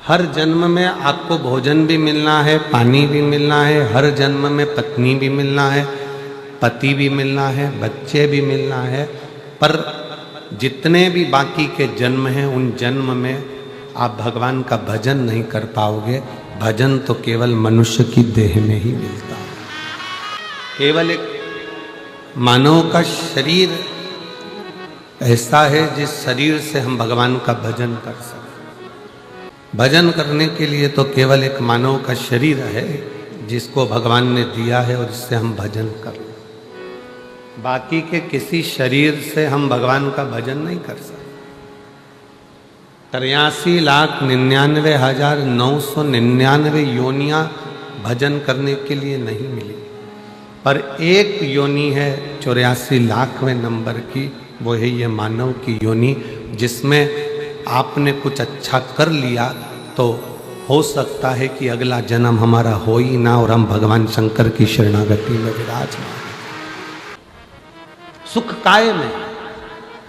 हर जन्म में आपको भोजन भी मिलना है, पानी भी मिलना है, हर जन्म में पत्नी भी मिलना है, पति भी मिलना है, बच्चे भी मिलना है, पर जितने भी बाकी के जन्म हैं उन जन्म में आप भगवान का भजन नहीं कर पाओगे। भजन तो केवल मनुष्य की देह में ही मिलता है। केवल एक मानव का शरीर ऐसा है जिस शरीर से हम भगवान का भजन कर सकते। भजन करने के लिए तो केवल एक मानव का शरीर है जिसको भगवान ने दिया है और इससे हम भजन कर। बाकी के किसी शरीर से हम भगवान का भजन नहीं कर सकते। 83,99,999 योनियां भजन करने के लिए नहीं मिली, पर एक योनि है 84,00,000वें नंबर की, वो है ये मानव की योनि, जिसमें आपने कुछ अच्छा कर लिया तो हो सकता है कि अगला जन्म हमारा हो ही ना और हम भगवान शंकर की शरणागति में विराजमान। सुख काय में,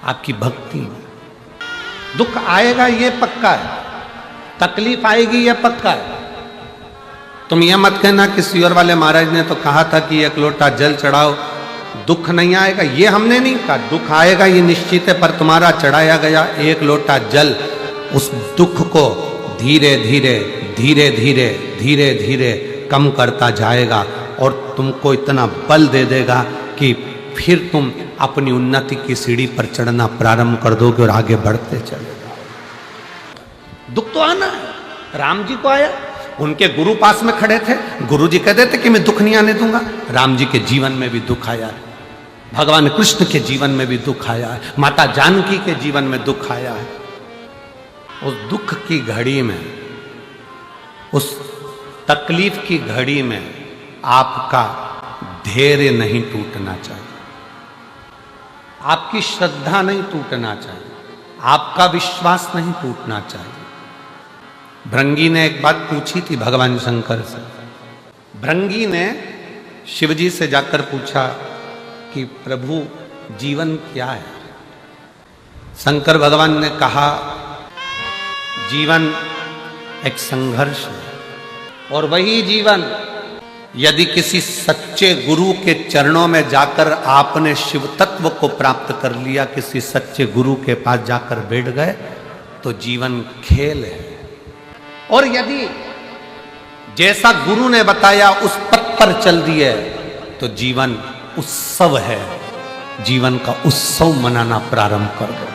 आपकी भक्ति में। दुख आएगा ये पक्का है, तकलीफ आएगी ये पक्का है। तुम ये मत कहना कि सियोर वाले महाराज ने तो कहा था कि एक लोटा जल चढ़ाओ, दुख नहीं आएगा, ये हमने नहीं कहा। दुख आएगा ये निश्चित है, पर तुम्हारा चढ़ाया गया एक लोटा जल उस दुख को धीरे धीरे धीरे धीरे धीरे धीरे कम करता जाएगा और तुमको इतना बल दे देगा कि फिर तुम अपनी उन्नति की सीढ़ी पर चढ़ना प्रारंभ कर दोगे और आगे बढ़ते चले जाओगे। दुख तो आना है। राम जी को आया, उनके गुरु पास में खड़े थे, गुरु जी कहते थे कि मैं दुख नहीं आने दूंगा। राम जी के जीवन में भी दुख आया है, भगवान कृष्ण के जीवन में भी दुख आया है, माता जानकी के जीवन में दुख आया है। उस दुख की घड़ी में, उस तकलीफ की घड़ी में आपका धैर्य नहीं टूटना चाहिए, आपकी श्रद्धा नहीं टूटना चाहिए, आपका विश्वास नहीं टूटना चाहिए। भृंगी ने एक बात पूछी थी भगवान शंकर से। भृंगी ने शिवजी से जाकर पूछा कि प्रभु जीवन क्या है। शंकर भगवान ने कहा जीवन एक संघर्ष है और वही जीवन यदि किसी सच्चे गुरु के चरणों में जाकर आपने शिव तत्व को प्राप्त कर लिया, किसी सच्चे गुरु के पास जाकर बैठ गए तो जीवन खेल है। और यदि जैसा गुरु ने बताया उस पथ पर चल दिए तो जीवन उत्सव है, जीवन का उत्सव मनाना प्रारंभ कर दो।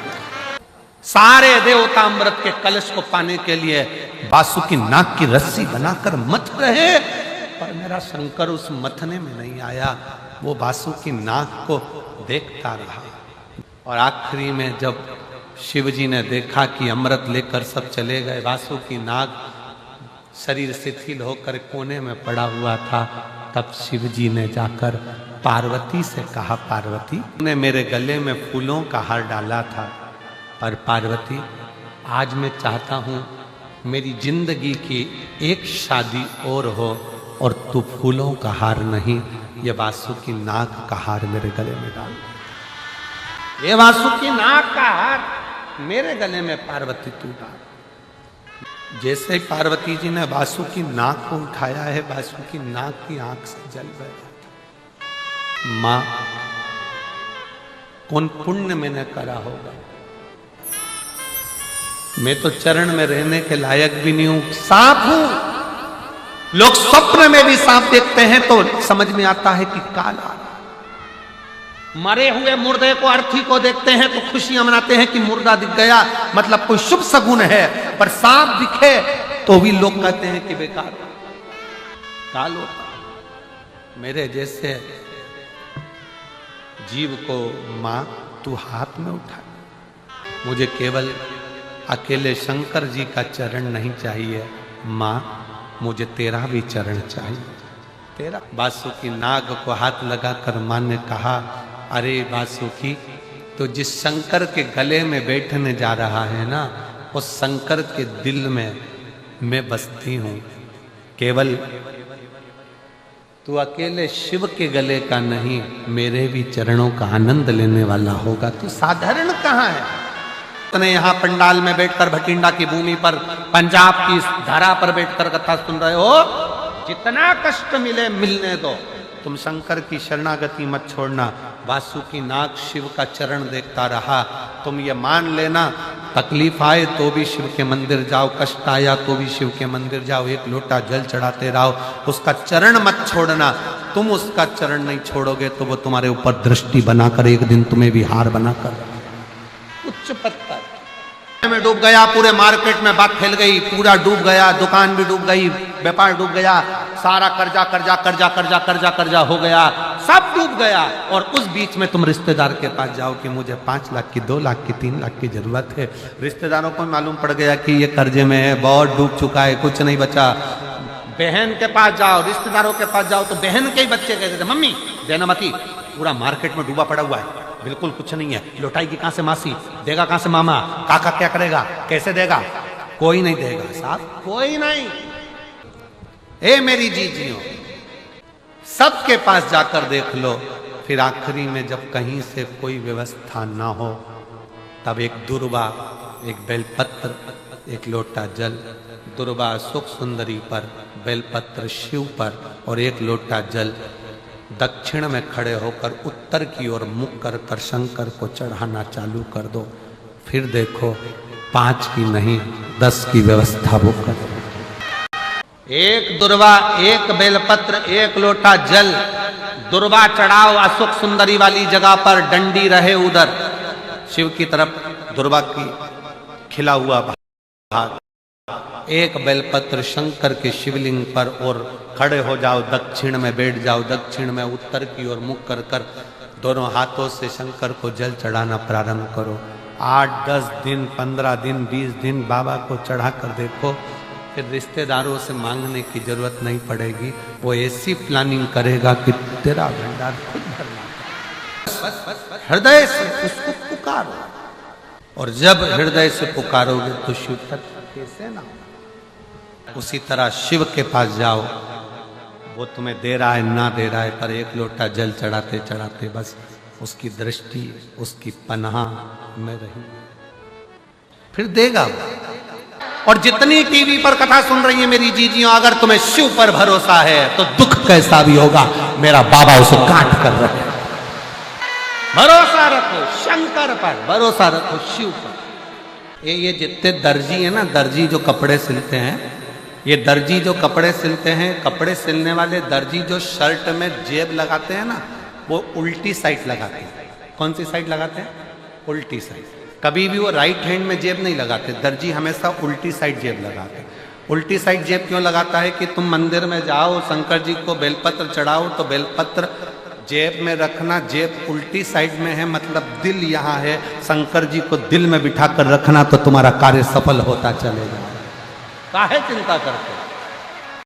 सारे देवता अमृत के कलश को पाने के लिए वासुकी नाग की रस्सी बनाकर मथ रहे, पर मेरा शंकर उस मथने में नहीं आया, वो वासुकी नाग को देखता रहा। और आखिरी में जब शिवजी ने देखा कि अमृत लेकर सब चले गए, वासुकी नाग शरीर शिथिल होकर कोने में पड़ा हुआ था, तब शिवजी ने जाकर पार्वती से कहा, पार्वती ने मेरे गले में फूलों का हार डाला था, पर पार्वती आज मैं चाहता हूँ मेरी जिंदगी की एक शादी और हो और तू फूलों का हार नहीं, ये वासुकी नाग का हार मेरे गले में डाल। ये वासुकी नाग का हार मेरे गले में पार्वती तू डाल। जैसे ही पार्वती जी ने वासुकी नाग को उठाया है, वासुकी नाग की आंख से जल गया। मां कौन पुण्य मैंने करा होगा, मैं तो चरण में रहने के लायक भी नहीं हूं, सांप हूं। लोग स्वप्न में भी सांप देखते हैं तो समझ में आता है कि काल आ रहा। मरे हुए मुर्दे को, अर्थी को देखते हैं तो खुशियां मनाते हैं कि मुर्दा दिख गया, मतलब कोई शुभ सगुन है। पर सांप दिखे तो भी लोग कहते हैं कि बेकार काल होता। मेरे जैसे जीव को मां तू हाथ में उठा, मुझे केवल अकेले शंकर जी का चरण नहीं चाहिए, मां मुझे तेरा भी चरण चाहिए, तेरा। वासुकी नाग को हाथ लगाकर मां ने कहा, अरे वासुकी तो जिस शंकर के गले में बैठने जा रहा है ना, उस शंकर के दिल में मैं बसती हूं। केवल तू अकेले शिव के गले का नहीं, मेरे भी चरणों का आनंद लेने वाला होगा। तू साधारण कहाँ है, जितने यहाँ पंडाल में बैठकर भटिंडा की भूमि पर पंजाब की धरा पर बैठकर कथा सुन रहे हो, जितना कष्ट मिले मिलने दो, तुम शंकर की शरणागति मत छोड़ना। वासुकी नाग शिव का चरण देखता रहा, तुम ये मान लेना, तकलीफ आए तो भी शिव के मंदिर जाओ, कष्ट आया तो भी शिव के मंदिर जाओ, एक लोटा जल चढ़ाते रहो, उसका चरण मत छोड़ना। तुम उसका चरण नहीं छोड़ोगे तो वो तुम्हारे ऊपर दृष्टि बनाकर एक दिन तुम्हें भी हार बनाकर उच्च पत्थर में डूब गया, पूरे मार्केट में बात फैल गई, पूरा डूब गया, दुकान भी डूब गई, व्यापार डूब गया, सारा कर्जा कर्जा कर्जा कर्जा कर्जा कर्जा हो गया, सब डूब गया। और उस बीच में तुम रिश्तेदार के पास जाओ कि मुझे 5 लाख की, 2 लाख की, 3 लाख की जरूरत है। रिश्तेदारों को मालूम पड़ गया कि ये कर्जे में है, बहुत डूब चुका है, कुछ नहीं बचा। बहन के पास जाओ, रिश्तेदारों के पास जाओ तो बहन के ही बच्चे कहते थे, मम्मी देना मती, पूरा मार्केट में डूबा पड़ा हुआ है, बिल्कुल कुछ नहीं है, लौटाएगी कहां से मासी, देगा कहां से मामा, काका क्या करेगा, कैसे देगा, कोई नहीं देगा साहब, कोई नहीं। ए मेरी जीजियों, सबके पास जाकर देख लो, फिर आखिरी में जब कहीं से कोई व्यवस्था ना हो, तब एक दुर्वा, एक बेलपत्र, एक लोटा जल, दुर्वा सुख सुंदरी पर, बेलपत्र शिव पर और एक लोटा जल दक्षिण में खड़े होकर उत्तर की ओर मुख कर कर शंकर को चढ़ाना चालू कर दो। फिर देखो 5 की नहीं 10 की व्यवस्था वो कर दो। एक दुर्वा, एक बेलपत्र, एक लोटा जल, दुर्वा चढ़ाओ अशोक सुंदरी वाली जगह पर, डंडी रहे उधर शिव की तरफ, दुर्वा की खिला हुआ भाग, एक बेलपत्र शंकर के शिवलिंग पर और खड़े हो जाओ, दक्षिण में बैठ जाओ, दक्षिण में उत्तर की ओर मुख कर कर दोनों हाथों से शंकर को जल चढ़ाना प्रारंभ करो। 8-10 दिन, 15 दिन, 20 दिन बाबा को चढ़ा कर देखो, फिर रिश्तेदारों से मांगने की जरूरत नहीं पड़ेगी। वो ऐसी प्लानिंग करेगा कि तेरा भंडार खुद भरना। हृदय से उसको पुकारो, और जब हृदय से पुकारोगे तो शिव तक कैसे ना। उसी तरह शिव के पास जाओ, वो तुम्हें दे रहा है ना दे रहा है, पर एक लोटा जल चढ़ाते चढ़ाते बस उसकी दृष्टि, उसकी पनाह में रही, फिर देगा। और जितनी टीवी पर कथा सुन रही है मेरी जीजियों, अगर तुम्हें शिव पर भरोसा है तो दुख कैसा भी होगा, मेरा बाबा उसे काट कर रखे। भरोसा रखो शंकर पर, भरोसा रखो शिव पर। ये जितने दर्जी है ना, दर्जी जो कपड़े सिलते हैं, ये दर्जी जो कपड़े सिलते हैं, कपड़े सिलने वाले दर्जी जो शर्ट में जेब लगाते हैं ना, वो उल्टी साइड लगाते हैं। कौन सी साइड लगाते हैं? उल्टी साइड। कभी भी वो राइट हैंड में जेब नहीं लगाते, दर्जी हमेशा उल्टी साइड जेब लगाते हैं। उल्टी साइड जेब क्यों लगाता है कि तुम मंदिर में जाओ, शंकर जी को बेलपत्र चढ़ाओ तो बेलपत्र जेब में रखना, जेब उल्टी साइड में है, मतलब दिल यहाँ है, शंकर जी को दिल में बिठा कर रखना तो तुम्हारा कार्य सफल होता चलेगा। काहे चिंता करते?